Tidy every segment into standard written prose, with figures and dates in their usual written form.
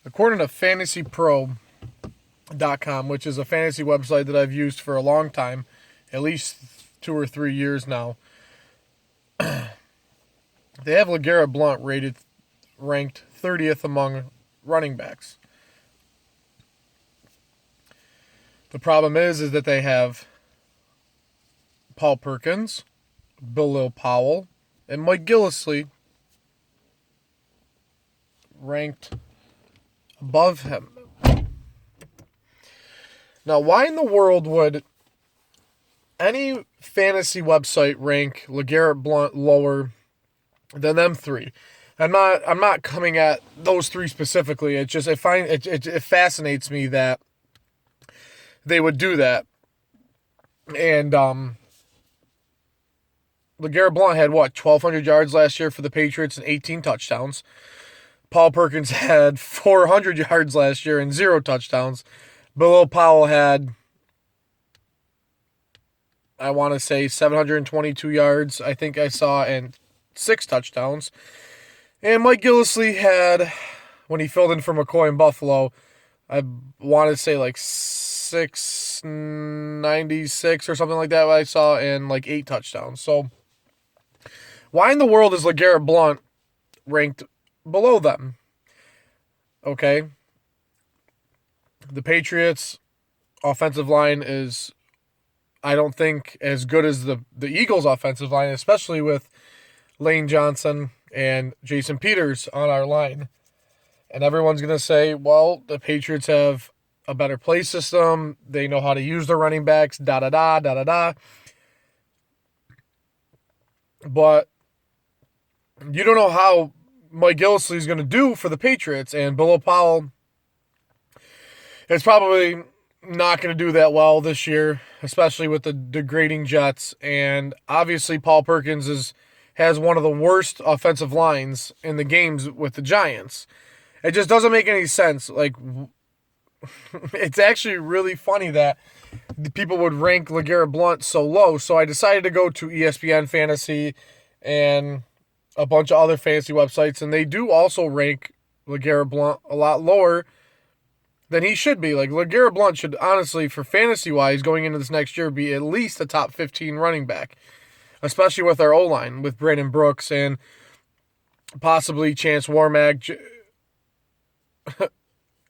According to fantasypro.com, which is a fantasy website that I've used for a long time, at least 2 or 3 years now, they have LeGarrette Blount ranked 30th among running backs. The problem is that they have Paul Perkins, Bilal Powell, and Mike Gillislee ranked above him. Now, why in the world would any fantasy website rank LeGarrette Blount lower than them three? I'm not coming at those three specifically. It fascinates me that they would do that. And LeGarrette Blount had 1,200 yards last year for the Patriots and 18 touchdowns. Paul Perkins had 400 yards last year and 0 touchdowns. Bilal Powell had, I want to say, 722 yards, I think I saw, and 6 touchdowns. And Mike Gillislee had, when he filled in for McCoy in Buffalo, I want to say like 696 or something like that I saw, and like 8 touchdowns. So why in the world is LeGarrette Blount ranked below them? Okay. The Patriots' offensive line is, I don't think, as good as the Eagles' offensive line, especially with Lane Johnson and Jason Peters on our line. And everyone's going to say, well, the Patriots have a better play system. They know how to use their running backs, da-da-da. But you don't know how Mike Gillislee is going to do for the Patriots. And Bilal Powell is probably not going to do that well this year, especially with the degrading Jets. And obviously Paul Perkins has one of the worst offensive lines in the games with the Giants. It just doesn't make any sense. Like, it's actually really funny that people would rank LeGarrette Blount so low. So I decided to go to ESPN Fantasy and a bunch of other fantasy websites, and they do also rank LeGarrette Blount a lot lower than he should be. Like, LeGarrette Blount should, honestly, for fantasy-wise, going into this next year, be at least a top 15 running back, especially with our O-line, with Brandon Brooks and possibly Chance Warmack,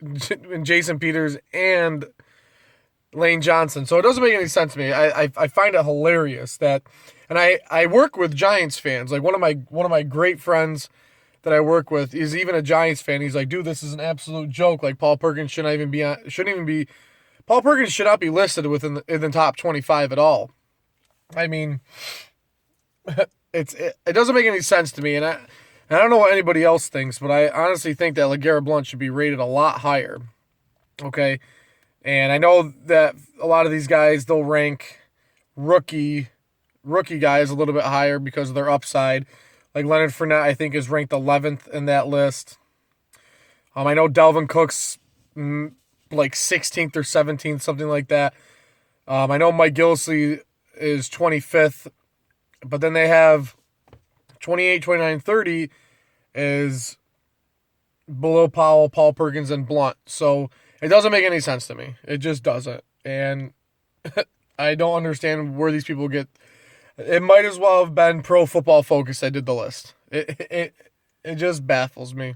and Jason Peters, and Lane Johnson. So it doesn't make any sense to me. I find it hilarious that, and I work with Giants fans. Like, one of my great friends that I work with is even a Giants fan. He's like, dude, this is an absolute joke. Like, Paul Perkins Paul Perkins should not be listed in the top 25 at all. I mean, it doesn't make any sense to me, and I don't know what anybody else thinks, but I honestly think that LeGarrette Blount should be rated a lot higher. Okay, and I know that a lot of these guys, they'll rank rookie guys a little bit higher because of their upside. Like Leonard Fournette, I think, is ranked 11th in that list. I know Dalvin Cook's like 16th or 17th, something like that. I know Mike Gillislee is 25th, but then they have 28, 29, 30 is below Powell, Paul Perkins, and Blount. So it doesn't make any sense to me. It just doesn't. And I don't understand where these people get. It might as well have been Pro Football Focus that did the list. It just baffles me.